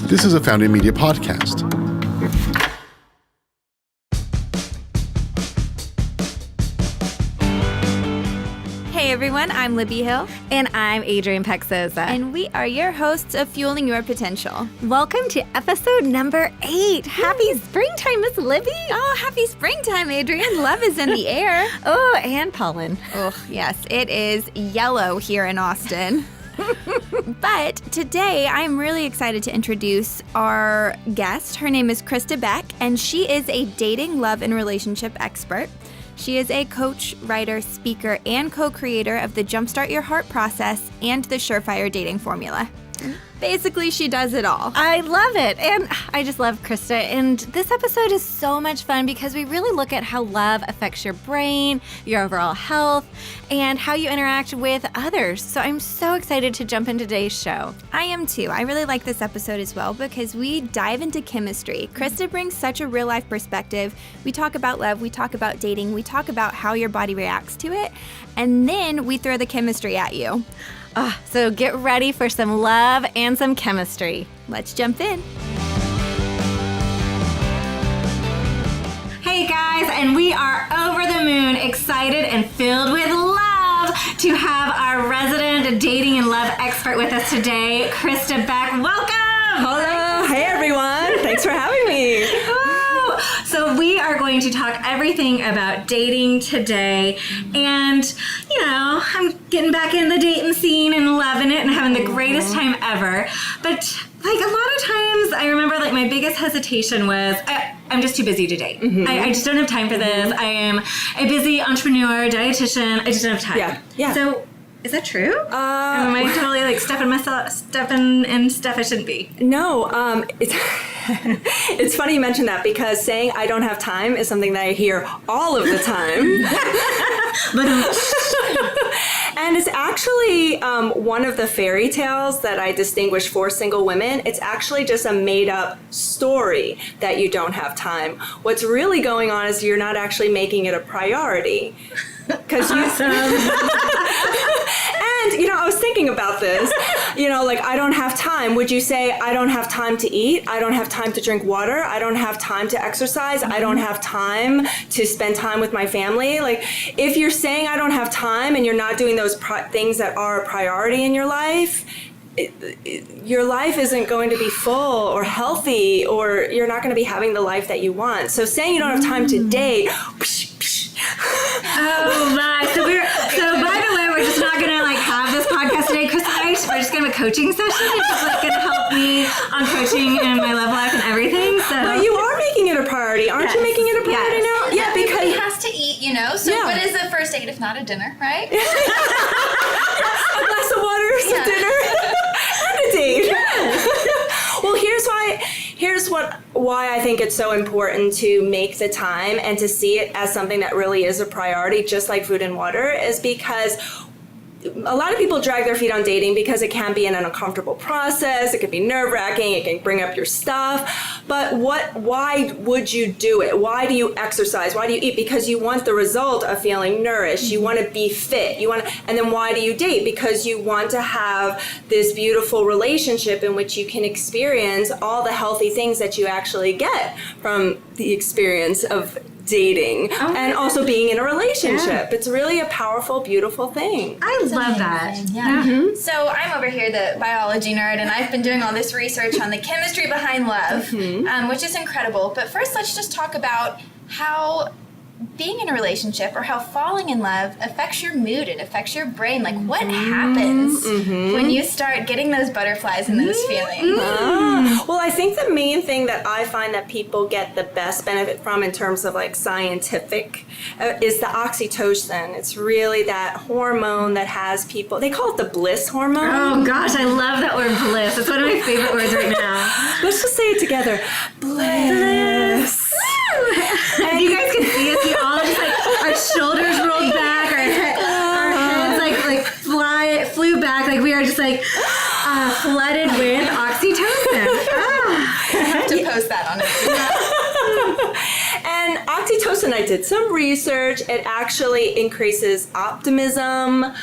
This is a Founding Media podcast. Hey everyone, I'm Libby Hill. And I'm Adrien Pacsoza. And we are your hosts of Fueling Your Potential. Welcome to episode number 8. Happy springtime, Miss Libby. Oh, happy springtime, Adrien. Love is in the air. Oh, and pollen. Oh, yes, it is yellow here in Austin. But today, I'm really excited to introduce our guest. Her name is Crista Beck, and she is a dating, love, and relationship expert. She is a coach, writer, speaker, and co-creator of the Jumpstart Your Heart Process and the Surefire Dating Formula. Basically, she does it all. I love it. And I just love Crista. And this episode is so much fun because we really look at how love affects your brain, your overall health, and how you interact with others. So I'm so excited to jump into today's show. I am too. I really like this episode as well because we dive into chemistry. Crista brings such a real-life perspective. We talk about love, we talk about dating, we talk about how your body reacts to it, and then we throw the chemistry at you. So get ready for some love and some chemistry. Let's jump in. Hey guys, and we are over the moon, excited and filled with love to have our resident dating and love expert with us today, Crista Beck. Welcome! Hello. Hey everyone. Thanks for having me. So we are going to talk everything about dating today, and I'm getting back in the dating scene and loving it and having the greatest time ever. But a lot of times I remember my biggest hesitation was I'm just too busy to date. Mm-hmm. I just don't have time for this. I am a busy entrepreneur, dietitian. I just don't have time. Yeah. So is that true? Or am I totally stepping in stuff I shouldn't be? No, it's funny you mention that because saying I don't have time is something that I hear all of the time. And it's actually one of the fairy tales that I distinguish for single women. It's actually just a made-up story that you don't have time. What's really going on is you're not actually making it a priority. Because And, I was thinking about this, I don't have time. Would you say I don't have time to eat? I don't have time to drink water. I don't have time to exercise. I don't have time to spend time with my family. If you're saying I don't have time and you're not doing those things that are a priority in your life, your life isn't going to be full or healthy, or you're not going to be having the life that you want. So saying you don't have time to date, oh my! So by the way, we're just not gonna have this podcast today, Crista. We're just gonna have a coaching session. It's just gonna help me on coaching and my love life and everything. So, but you are making it a priority, aren't you? Making it a priority now? Yeah, because he has to eat, So what is the first date if not a dinner, right? A glass of water, some dinner, and a date. Yes. Well, here's why I think it's so important to make the time and to see it as something that really is a priority, just like food and water, is because a lot of people drag their feet on dating because it can be an uncomfortable process. It can be nerve-wracking. It can bring up your stuff. But why would you do it? Why do you exercise? Why do you eat? Because you want the result of feeling nourished. You want to be fit. And then why do you date? Because you want to have this beautiful relationship in which you can experience all the healthy things that you actually get from the experience of dating and also being in a relationship. Yeah. It's really a powerful, beautiful thing. I love that. Yeah. Mm-hmm. So I'm over here, the biology nerd, and I've been doing all this research on the chemistry behind love, which is incredible. But first, let's just talk about how being in a relationship or how falling in love affects your mood. It affects your brain. What happens when you start getting those butterflies and those feelings? Well, I think the main thing that I find that people get the best benefit from in terms of scientific is the oxytocin. It's really that hormone that has people, they call it the bliss hormone. Oh gosh, I love that word bliss. It's one of my favorite words right now. Let's just say it together. Bliss. And you guys can see us, we all just our shoulders rolled back, our heads flew back, we are just flooded with oxytocin. I have to post that on Instagram. And oxytocin, I did some research, it actually increases optimism,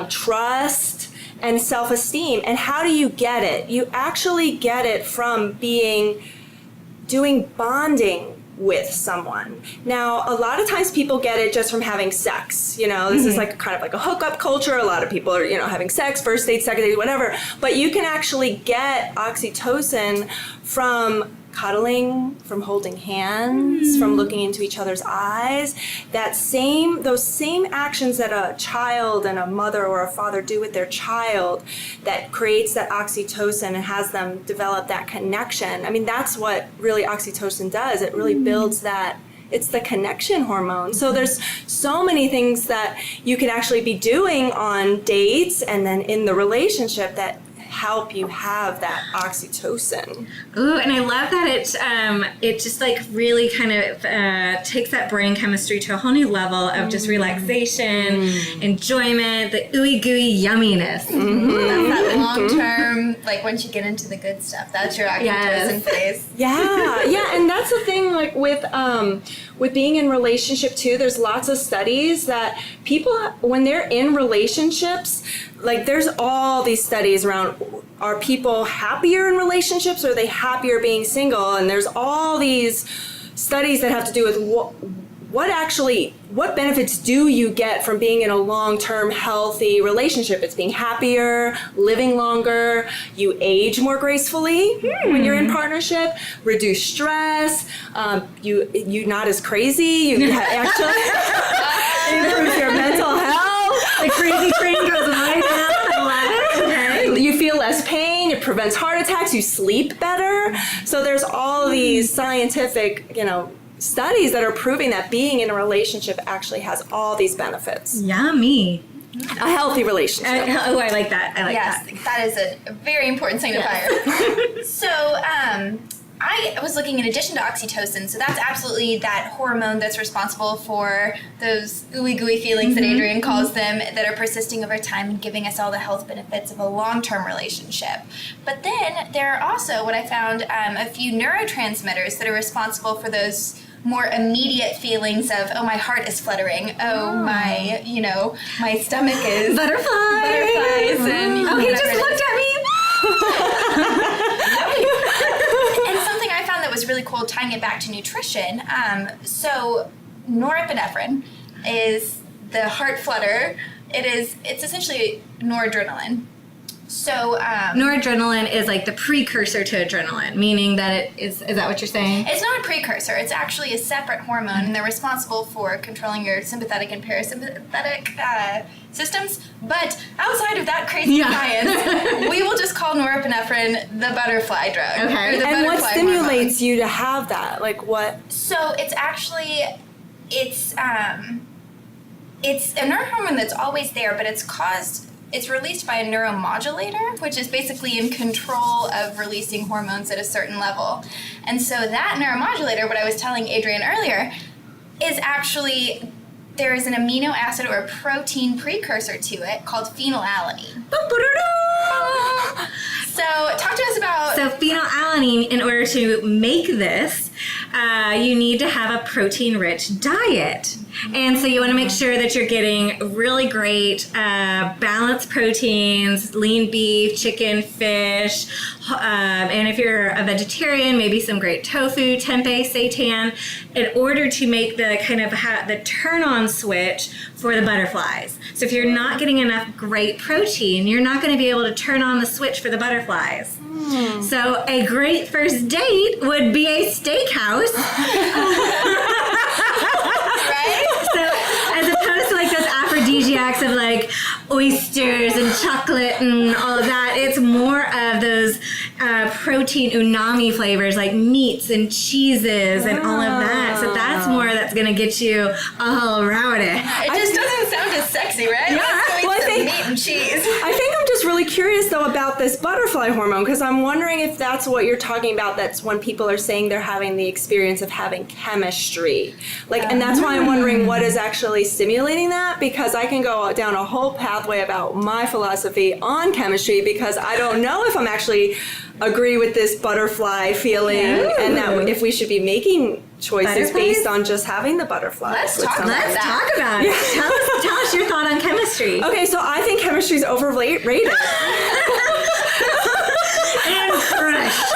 trust, and self-esteem. And how do you get it? You actually get it from doing bonding with someone. Now, a lot of times people get it just from having sex. This is like kind of like a hookup culture. A lot of people are, having sex, first date, second date, whatever. But you can actually get oxytocin from cuddling, from holding hands, from looking into each other's eyes. Those same actions that a child and a mother or a father do with their child that creates that oxytocin and has them develop that connection. I mean, that's what really oxytocin does. It really builds that. It's the connection hormone. So there's so many things that you can actually be doing on dates and then in the relationship that help you have that oxytocin. Ooh, and I love that it just like really kind of takes that brain chemistry to a whole new level of just relaxation, enjoyment, the ooey gooey yumminess. That's that long term, like once you get into the good stuff, that's your oxytocin phase. Yeah, and that's the thing, like with being in relationship too, there's lots of studies that people, when they're in relationships, like there's all these studies around, are people happier in relationships or are they happier being single? And there's all these studies that have to do with what benefits do you get from being in a long-term healthy relationship? It's being happier, living longer, you age more gracefully when you're in partnership, reduce stress, you're not as crazy, you actually improves your mental health. The crazy train goes right down. I love it. Okay. You feel less pain, it prevents heart attacks, you sleep better. So there's all these scientific, studies that are proving that being in a relationship actually has all these benefits. Yummy. A healthy relationship. I like that. I like that. That is a very important signifier. Yes. So, I was looking in addition to oxytocin, so that's absolutely that hormone that's responsible for those ooey gooey feelings that Adrien calls them, that are persisting over time and giving us all the health benefits of a long-term relationship. But then there are also, what I found, a few neurotransmitters that are responsible for those more immediate feelings of, oh, my heart is fluttering, my, my stomach is butterflies, and he just looked at me. That was really cool, tying it back to nutrition. So norepinephrine is the heart flutter. It's essentially noradrenaline. So noradrenaline is like the precursor to adrenaline, meaning that it is that what you're saying? It's not a precursor. It's actually a separate hormone, and they're responsible for controlling your sympathetic and parasympathetic systems. But outside of that crazy science, we will just call norepinephrine the butterfly drug. Okay. And what stimulates you to have that? Like what? So it's actually, it's a neurohormone that's always there, but it's released by a neuromodulator, which is basically in control of releasing hormones at a certain level. And so that neuromodulator, what I was telling Adrien earlier, is actually, there is an amino acid or a protein precursor to it called phenylalanine. So talk to us about... So phenylalanine, in order to make this, you need to have a protein-rich diet. And so you want to make sure that you're getting really great balanced proteins, lean beef, chicken, fish, and if you're a vegetarian, maybe some great tofu, tempeh, seitan, in order to make the kind of the turn-on switch for the butterflies. So if you're not getting enough great protein, you're not going to be able to turn on the switch for the butterflies. So a great first date would be a steakhouse. Right? So as opposed to like those aphrodisiacs of like oysters and chocolate and all of that, it's more of those protein umami flavors like meats and cheeses and all of that. So that's more that's going to get you all rowdy. It just doesn't sound as sexy, right? Yeah. Well, I think meat and cheese. I think I'm just really curious though about this butterfly hormone, because I'm wondering if that's what you're talking about. That's when people are saying they're having the experience of having chemistry, and that's why I'm wondering what is actually stimulating that, because I can go down a whole pathway about my philosophy on chemistry, because I don't know if I'm actually agree with this butterfly feeling, and that if we should be making choices based on just having the butterflies. Let's talk about it. Tell us your thought on chemistry. Okay, so I think chemistry is overrated. And crushed.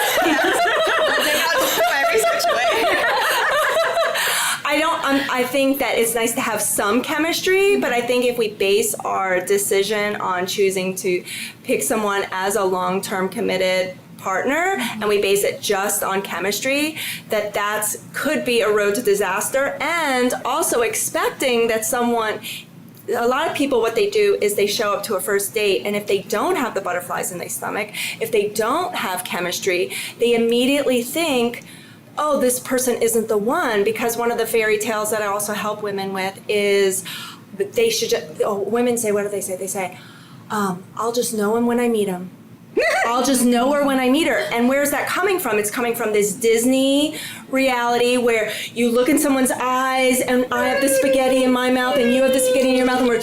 My research away. I think that it's nice to have some chemistry, but I think if we base our decision on choosing to pick someone as a long-term committed partner and we base it just on chemistry, that could be a road to disaster, and also expecting that a lot of people, what they do is they show up to a first date, and if they don't have the butterflies in their stomach, if they don't have chemistry, they immediately think, oh, this person isn't the one, because one of the fairy tales that I also help women with is that they should women say, what do they say? They say, I'll just know him when I meet him. I'll just know her when I meet her. And where's that coming from? It's coming from this Disney reality where you look in someone's eyes and I have the spaghetti in my mouth and you have the spaghetti in your mouth and we're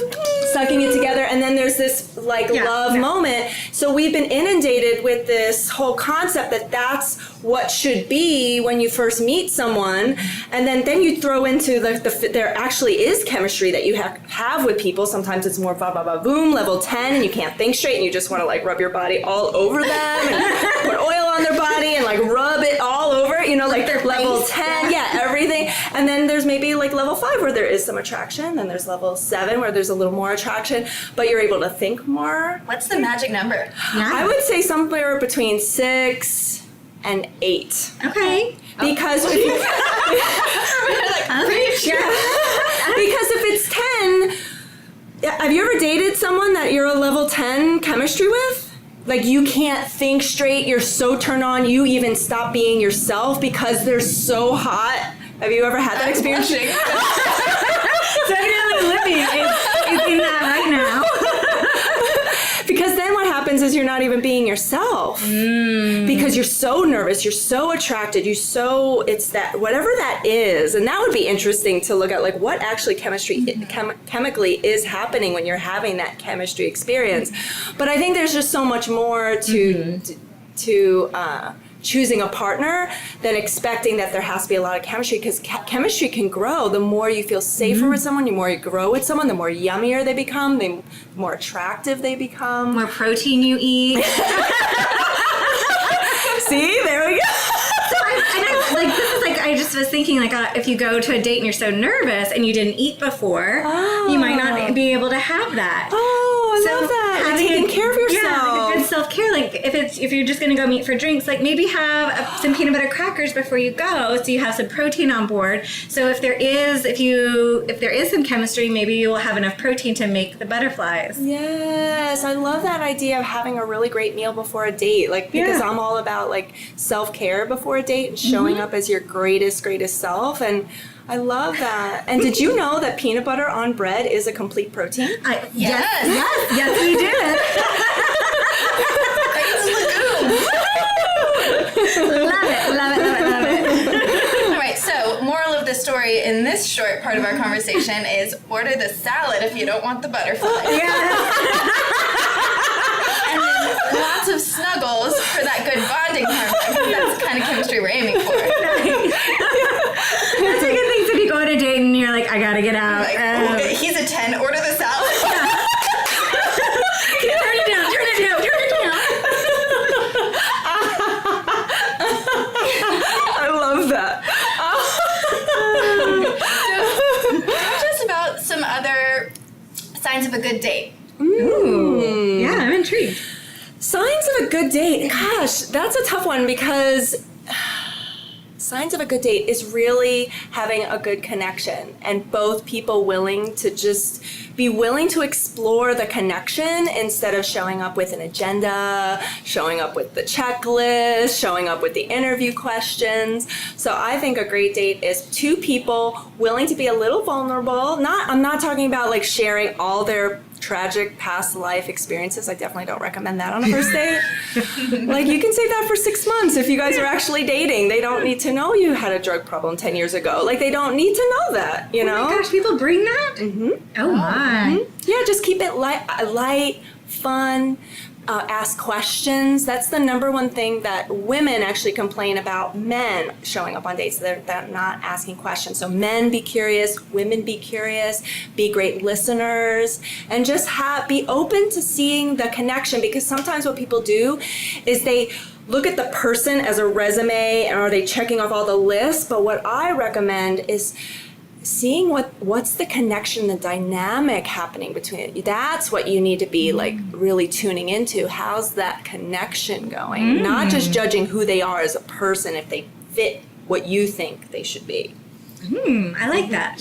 sucking it together, and then there's this love moment. So we've been inundated with this whole concept that that's what should be when you first meet someone, and then you throw into there actually is chemistry that you have with people. Sometimes it's more boom, level 10, and you can't think straight and you just want to rub your body all over them and put oil on their body and rub it all over, their level 10, everything. And then there's maybe level 5 where there is some attraction, then there's level 7 where there's a little more attraction, but you're able to think more. What's the magic number? Yeah. I would say somewhere between 6 and 8. Okay. Because if you, because if it's 10, have you ever dated someone that you're a level 10 chemistry with? You can't think straight, you're so turned on, you even stop being yourself because they're so hot. Have you ever had that experience? So evidently Libby is in that right now. Because then what happens is you're not even being yourself. Because you're so nervous, you're so attracted, it's that, whatever that is. And that would be interesting to look at, what actually chemically is happening when you're having that chemistry experience. But I think there's just so much more to choosing a partner than expecting that there has to be a lot of chemistry, because chemistry can grow. The more you feel safer with someone, the more you grow with someone, the more yummier they become, the more attractive they become. More protein you eat. See, there we go. I just was thinking, if you go to a date and you're so nervous and you didn't eat before, you might not be able to have that. Oh, I love that. Taking care of yourself. Yeah, good self-care. If you're just going to go meet for drinks, maybe have some peanut butter crackers before you go, so you have some protein on board. So if there is some chemistry, maybe you will have enough protein to make the butterflies. Yes, I love that idea of having a really great meal before a date. Because I'm all about self-care before a date and showing up as your greatest self, and I love that. And did you know that peanut butter on bread is a complete protein? Yes, we did. Love it. All right, so moral of the story in this short part of our conversation is order the salad if you don't want the butterfly. And then lots of snuggles for that good bonding hormone. That's the kind of chemistry we're aiming for. That's a good thing. So if you go on a date and you're I gotta get out. He's a 10, order the salad. Turn it down. I love that. So, talk to us about some other signs of a good date. Ooh. Yeah, I'm intrigued. Signs of a good date. Gosh, that's a tough one, because signs of a good date is really having a good connection and both people willing to just be willing to explore the connection instead of showing up with an agenda, showing up with the checklist, showing up with the interview questions. So I think a great date is two people willing to be a little vulnerable. I'm not talking about sharing all their tragic past life experiences. I definitely don't recommend that on a first date. You can save that for 6 months if you guys are actually dating. They don't need to know you had a drug problem 10 years ago. They don't need to know that, you know? Oh my gosh, people bring that? Mm-hmm. Oh my. Mm-hmm. Yeah, just keep it light, fun, ask questions. That's the number one thing that women actually complain about men showing up on dates. They're not asking questions. So men, be curious. Women, be curious. Be great listeners. And just be open to seeing the connection, because sometimes what people do is they look at the person as a resume, and are they checking off all the lists? But what I recommend is seeing what's the connection, the dynamic happening between it. That's what you need to be like really tuning into. How's that connection going? Not just judging who they are as a person, if they fit what you think they should be. I like that.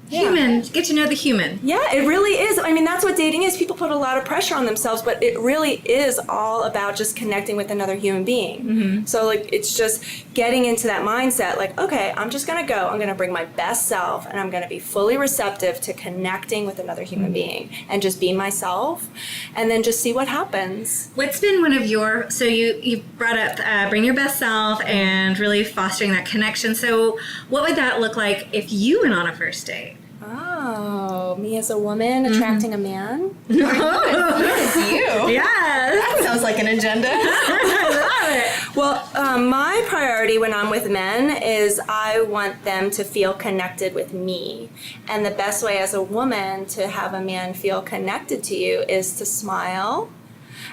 Human, get to know the human. Yeah, it really is. I mean, that's what dating is. People put a lot of pressure on themselves, but it really is all about just connecting with another human being. So like, it's just getting into that mindset, like, okay, I'm just going to go. I'm going to bring my best self, and I'm going to be fully receptive to connecting with another human being, and just be myself, and then just see what happens. What's been one of your, so you brought up bring your best self and really fostering that connection. So what would that look like if you went on a first date? Oh, me as a woman attracting a man? It's you. Yeah. That sounds like an agenda. I love it. Well, my priority when I'm with men is I want them to feel connected with me. And the best way as a woman to have a man feel connected to you is to smile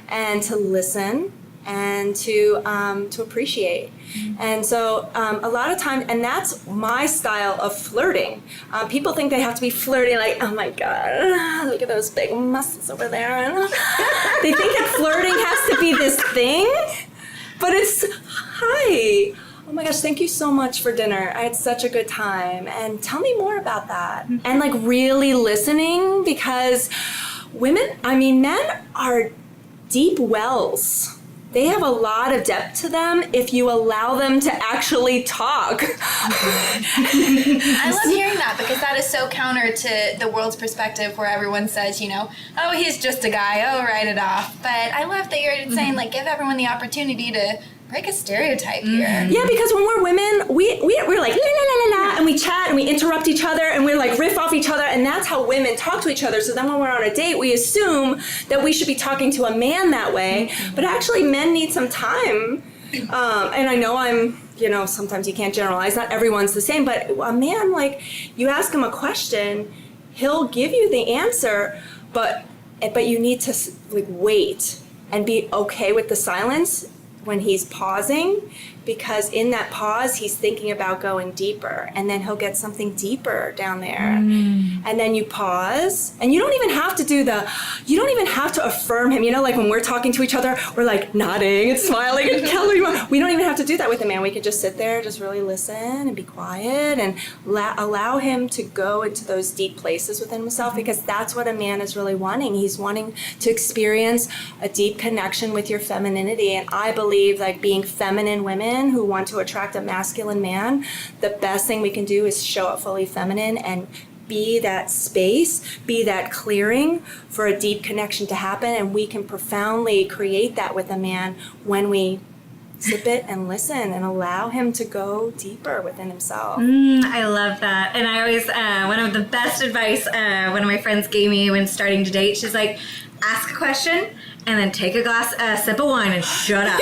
and to listen and to appreciate. And so a lot of times, and that's my style of flirting. People think they have to be flirty, like, oh my God, look at those big muscles over there. And they think that flirting has to be this thing, but it's, hi, oh my gosh, thank you so much for dinner. I had such a good time. And tell me more about that. And like really listening, because men are deep wells. They have a lot of depth to them if you allow them to actually talk. I love hearing that, because that is so counter to the world's perspective, where everyone says, oh, he's just a guy, oh, write it off. But I love that you're saying, like, give everyone the opportunity to break a stereotype here. Yeah, because when we're women, we're like, la, la, la, la, la, and we chat and we interrupt each other and we're like riff off each other, and that's how women talk to each other. So then when we're on a date, we assume that we should be talking to a man that way, but actually men need some time. And I know sometimes you can't generalize, not everyone's the same, but a man, like, you ask him a question, he'll give you the answer, but you need to like wait and be okay with the silence when he's pausing, because in that pause he's thinking about going deeper, and then he'll get something deeper down there. And then you pause, and you don't even have to affirm him, like when we're talking to each other, we're like nodding and smiling and telling him. We don't even have to do that with a man. We can just sit there, just really listen and be quiet, and allow him to go into those deep places within himself, because that's what a man is really wanting. He's wanting to experience a deep connection with your femininity. And I believe, like, being feminine women who want to attract a masculine man, the best thing we can do is show up fully feminine and be that space, be that clearing for a deep connection to happen. And we can profoundly create that with a man when we sip it and listen and allow him to go deeper within himself. I love that. And I always, one of the best advice one of my friends gave me when starting to date, she's like, ask a question and then take a sip of wine and shut up.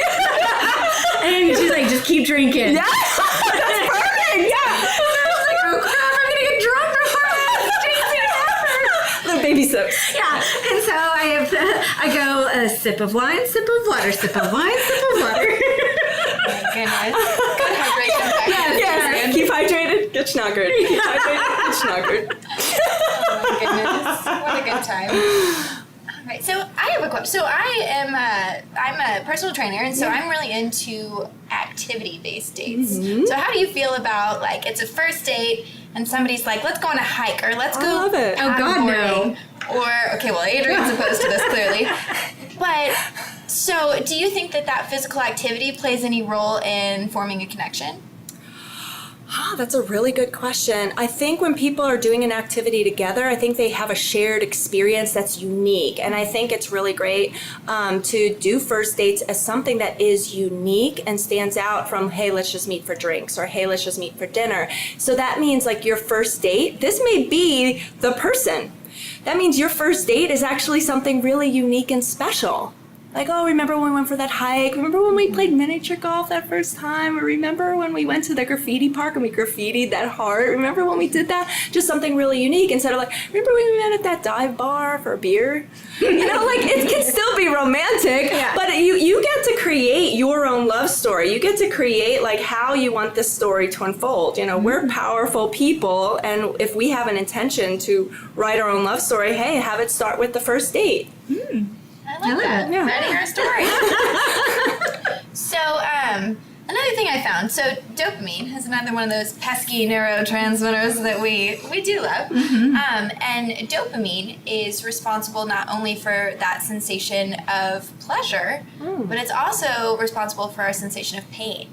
And she's like, just keep drinking. Yeah, that's perfect. Yeah. And I was like, oh crap, I'm gonna get drunk before Little baby sips. Yeah. And so I go sip of wine, sip of water, sip of wine, sip of water. Oh my goodness. Good hydration practice. Yes. Keep hydrated, get schnockered. Keep hydrated, get schnockered. Oh my goodness. What a good time. Right, so I have a question. So I'm a personal trainer, and so I'm really into activity-based dates. So how do you feel about, like, it's a first date and somebody's like, let's go on a hike, or let's go love it. Oh, God, no. Or, okay, well, Adrien's opposed to this, clearly. But, so do you think that physical activity plays any role in forming a connection? That's a really good question. I think when people are doing an activity together, I think they have a shared experience that's unique. And I think it's really great to do first dates as something that is unique and stands out from, hey, let's just meet for drinks, or hey, let's just meet for dinner. So that means, like, your first date, this may be the person. That means your first date is actually something really unique and special. Like, oh, remember when we went for that hike? Remember when we played miniature golf that first time? Or remember when we went to the graffiti park and we graffitied that heart? Remember when we did that? Just something really unique instead of like, remember when we met at that dive bar for a beer? You know, like, it can still be romantic, but you get to create your own love story. You get to create, like, how you want this story to unfold. You know, we're powerful people, and if we have an intention to write our own love story, hey, have it start with the first date. I like that. Yeah. Writing our story. So, another thing I found. So, dopamine is another one of those pesky neurotransmitters that we do love. And dopamine is responsible not only for that sensation of pleasure, but it's also responsible for our sensation of pain.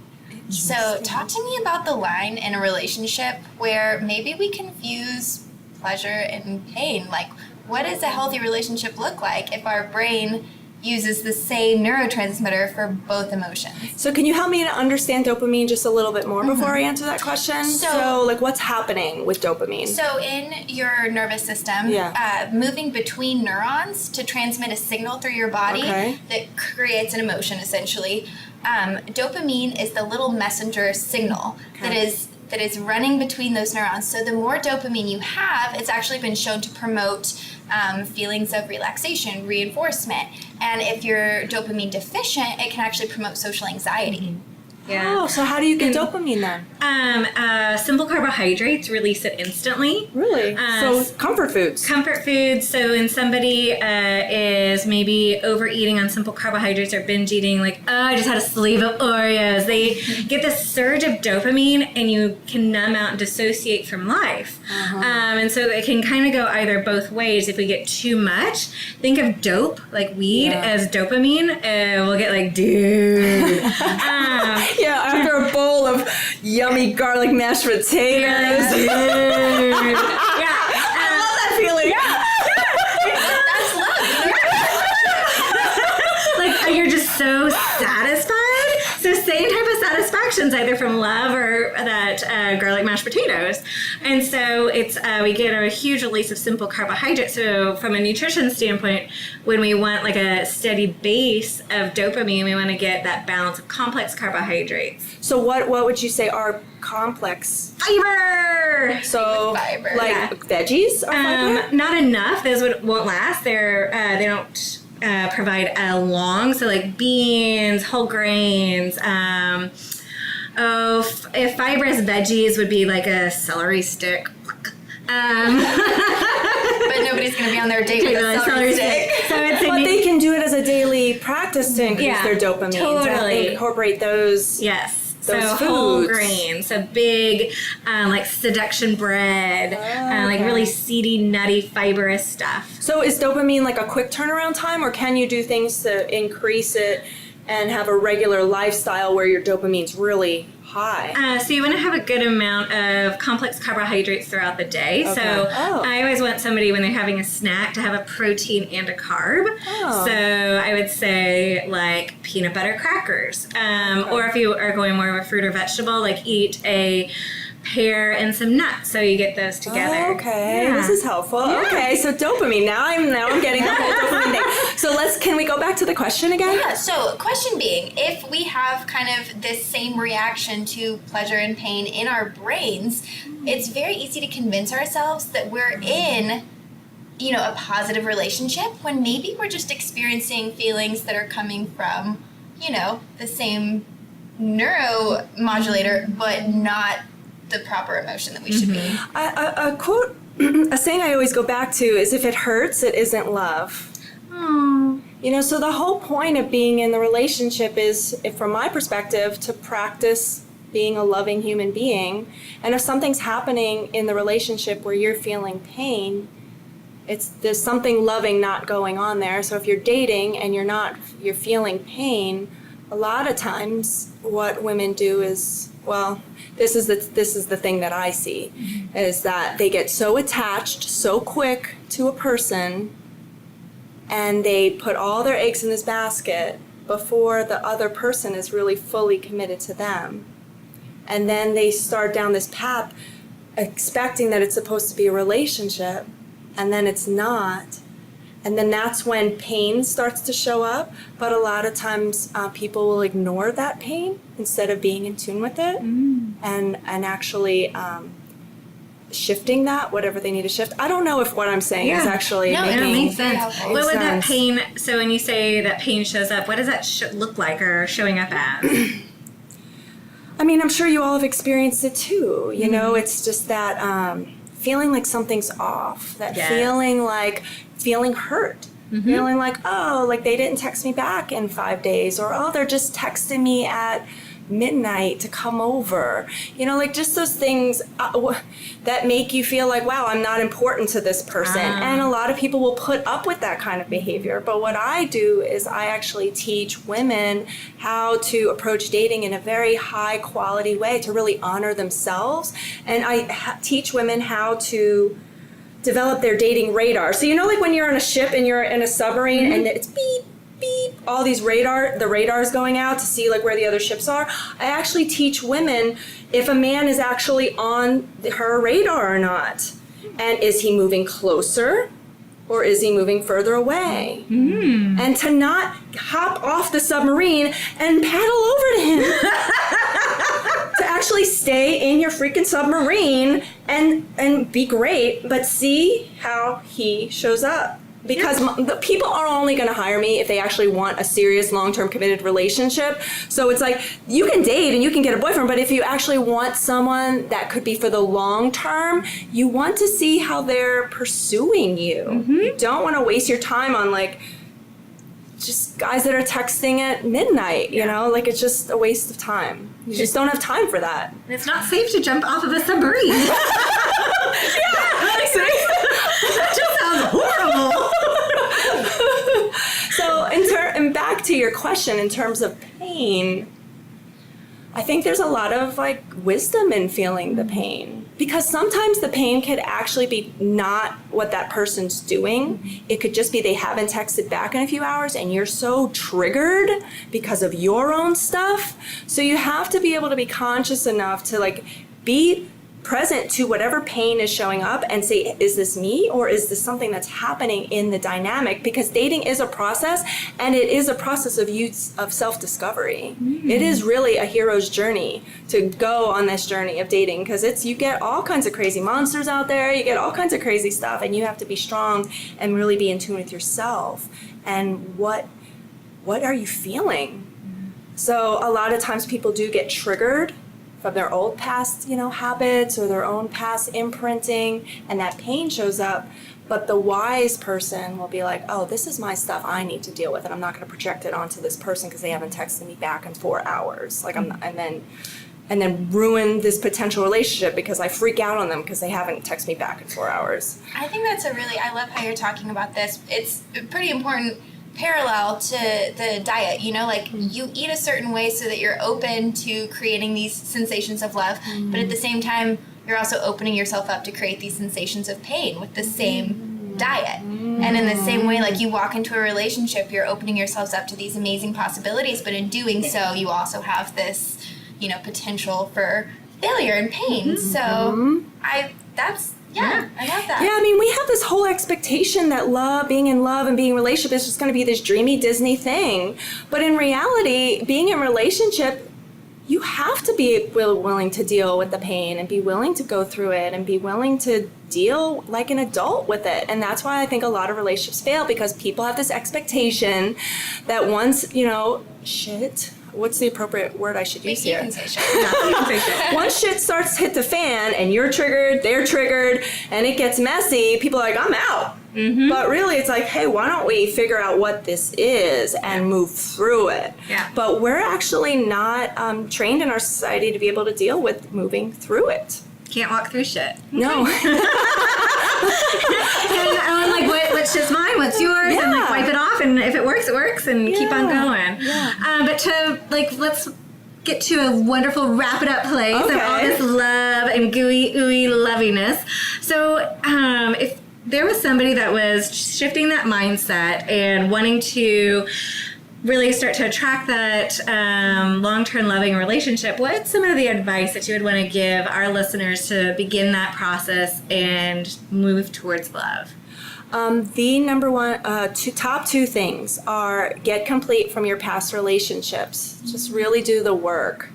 So, talk to me about the line in a relationship where maybe we confuse pleasure and pain. Like, what does a healthy relationship look like if our brain uses the same neurotransmitter for both emotions? So can you help me to understand dopamine just a little bit more before I answer that question? So like, what's happening with dopamine? So in your nervous system, moving between neurons to transmit a signal through your body that creates an emotion, essentially. Dopamine is the little messenger signal that is running between those neurons. So the more dopamine you have, it's actually been shown to promote feelings of relaxation, reinforcement. And if you're dopamine deficient, it can actually promote social anxiety. Yeah. Oh, so how do you get dopamine then? Simple carbohydrates release it instantly. Really? So comfort foods. Comfort foods. So when somebody is maybe overeating on simple carbohydrates or binge eating, like, oh, I just had a sleeve of Oreos, they get this surge of dopamine and you can numb out and dissociate from life. And so it can kind of go either both ways. If we get too much, think of dope, like weed, as dopamine. We'll get like, dude. Yeah, after a bowl of yummy garlic mashed potatoes. Yeah. I love that feeling. That's love. Like, you're just so satisfied. So same type of satisfactions, either from love or that garlic mashed potatoes. And so it's we get a huge release of simple carbohydrates. So from a nutrition standpoint, when we want like a steady base of dopamine, we want to get that balance of complex carbohydrates. So what would you say are complex? Fiber! So Fiber. like veggies are fiber? Not enough. Those won't last. They don't provide long. So like beans, whole grains. If fibrous veggies would be like a celery stick. But nobody's going to be on their date with a celery stick. So it's But they can do it as a daily practice to increase their dopamine. Totally. To incorporate those. Yes. Those so foods. whole grains, so big, like seduction bread, like really seedy, nutty, fibrous stuff. So is dopamine like a quick turnaround time, or can you do things to increase it and have a regular lifestyle where your dopamine's really high? So you want to have a good amount of complex carbohydrates throughout the day. Okay. So Oh. I always want somebody when they're having a snack to have a protein and a carb. Oh. So I would say like peanut butter crackers. Or if you are going more of a fruit or vegetable, like eat a pear and some nuts, so you get those together. Okay, Yeah. this is helpful. Yeah. Okay, so dopamine. Now I'm getting the whole dopamine thing. So can we go back to the question again? Yeah, so question being, if we have kind of this same reaction to pleasure and pain in our brains, it's very easy to convince ourselves that we're in, a positive relationship when maybe we're just experiencing feelings that are coming from, the same neuromodulator, but not the proper emotion that we should be. A quote, a saying I always go back to is, if it hurts, it isn't love. So the whole point of being in the relationship is, from my perspective, to practice being a loving human being. And if something's happening in the relationship where you're feeling pain, there's something loving not going on there. So if you're dating and you're feeling pain, a lot of times what women do is, this is the thing that I see, is that they get so attached so quick to a person, and they put all their eggs in this basket before the other person is really fully committed to them. And then they start down this path expecting that it's supposed to be a relationship, and then it's not. And then that's when pain starts to show up. But a lot of times people will ignore that pain instead of being in tune with it and actually shifting that, whatever they need to shift. I don't know if what I'm saying is actually it makes sense. What What would that pain, so when you say that pain shows up, what does that look like or showing up as? I mean, I'm sure you all have experienced it too. You know, it's just that feeling like something's off, that feeling hurt, feeling like, oh, like they didn't text me back in 5 days, or oh, they're just texting me at midnight to come over. You know, like just those things that make you feel like, wow, I'm not important to this person. And a lot of people will put up with that kind of behavior. But what I do is I actually teach women how to approach dating in a very high quality way to really honor themselves. And I teach women how to develop their dating radar. So, you know, like when you're on a ship and you're in a submarine and it's beep, beep, all these the radar's going out to see like where the other ships are. I actually teach women if a man is actually on her radar or not. And is he moving closer or is he moving further away? And to not hop off the submarine and paddle over to him. To actually stay in your freaking submarine and be great, but see how he shows up. Because the people are only going to hire me if they actually want a serious, long-term, committed relationship. So it's like, you can date and you can get a boyfriend, but if you actually want someone that could be for the long term, you want to see how they're pursuing you. You don't want to waste your time on like just guys that are texting at midnight, you know, like it's just a waste of time. You just don't have time for that. It's not safe to jump off of a submarine. That just sounds horrible. So, and back to your question in terms of pain, I think there's a lot of like wisdom in feeling the pain. Because sometimes the pain could actually be not what that person's doing. It could just be they haven't texted back in a few hours and you're so triggered because of your own stuff. So you have to be able to be conscious enough to like be present to whatever pain is showing up and say, is this me or is this something that's happening in the dynamic? Because dating is a process, and it is a process of self-discovery. It is really a hero's journey to go on this journey of dating, because you get all kinds of crazy monsters out there, you get all kinds of crazy stuff, and you have to be strong and really be in tune with yourself and what are you feeling? So a lot of times people do get triggered from their old past, you know, habits or their own past imprinting, and that pain shows up. But the wise person will be like, oh, this is my stuff I need to deal with, and I'm not going to project it onto this person because they haven't texted me back in 4 hours. Like I'm not, and then ruin this potential relationship because I freak out on them because they haven't texted me back in 4 hours. I think that's I love how you're talking about this. It's pretty important parallel to the diet, you know, like you eat a certain way so that you're open to creating these sensations of love, but at the same time, you're also opening yourself up to create these sensations of pain with the same diet. And in the same way, like you walk into a relationship, you're opening yourselves up to these amazing possibilities, but in doing so, you also have this, you know, potential for failure and pain. So I love that. Yeah, I mean, we have this whole expectation that being in love and being in a relationship is just going to be this dreamy Disney thing. But in reality, being in a relationship, you have to be willing to deal with the pain and be willing to go through it and be willing to deal like an adult with it. And that's why I think a lot of relationships fail, because people have this expectation that once, you know, what's the appropriate word I should use here? Once shit starts to hit the fan and you're triggered, they're triggered, and it gets messy, people are like, I'm out. But really it's like, hey, why don't we figure out what this is and move through it? Yeah. But we're actually not trained in our society to be able to deal with moving through it. Can't walk through shit. No. And I'm like, what's just mine? What's yours? Yeah. And like wipe it off, and if it works, and keep on going. Yeah. But to let's get to a wonderful wrap it up place of all this love and gooey ooey loviness. So if there was somebody that was shifting that mindset and wanting to really start to attract that long-term loving relationship, what's some of the advice that you would want to give our listeners to begin that process and move towards love? The number one, top two things are get complete from your past relationships. Just really do the work.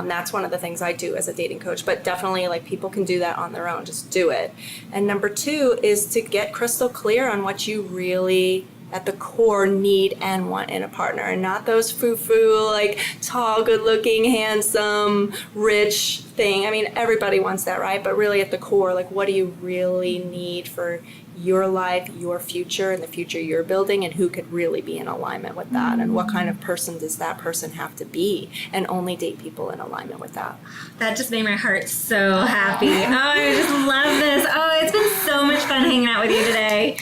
That's one of the things I do as a dating coach, but definitely like people can do that on their own. Just do it. And number two is to get crystal clear on what you really at the core need and want in a partner, and not those foo-foo, like tall, good-looking, handsome, rich thing. I mean, everybody wants that, right? But really at the core, like what do you really need for your life, your future, and the future you're building, and who could really be in alignment with that, and what kind of person does that person have to be, and only date people in alignment with that. That just made my heart so happy. Oh, I just love this. Oh, it's been so much fun hanging out with you today.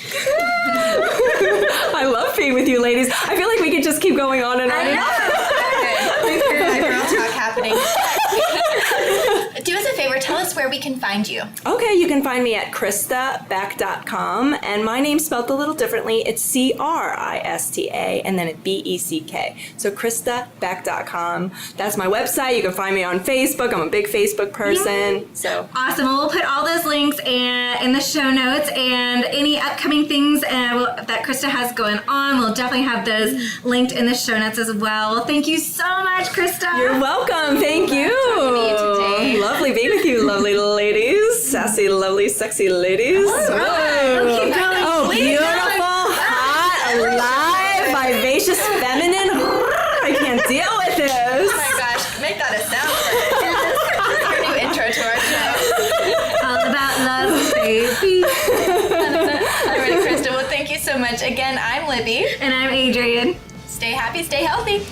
I love being with you ladies. I feel like we could just keep going on and on and on. Big girl talk happening. Do us a favor, tell us where we can find you. Okay, you can find me at CristaBeck.com, and my name's spelled a little differently. It's Crista, and then it's Beck. So CristaBeck.com. That's my website. You can find me on Facebook. I'm a big Facebook person. Yay. So awesome. Well, we'll put all those links in the show notes, and any upcoming things that Crista has going on, we'll definitely have those linked in the show notes as well. Well, thank you so much, Crista. You're welcome. Thank you. Talking to you today. Lovely being with you, lovely ladies. Sassy, lovely, sexy ladies. Oh, keep going. Oh, beautiful, hot, alive, vivacious, feminine. I can't deal with this. Oh my gosh, make that a sound for it. Our new intro to our show. All about love, baby. All right, Crista, well, thank you so much. Again, I'm Libby. And I'm Adrien. Stay happy, stay healthy.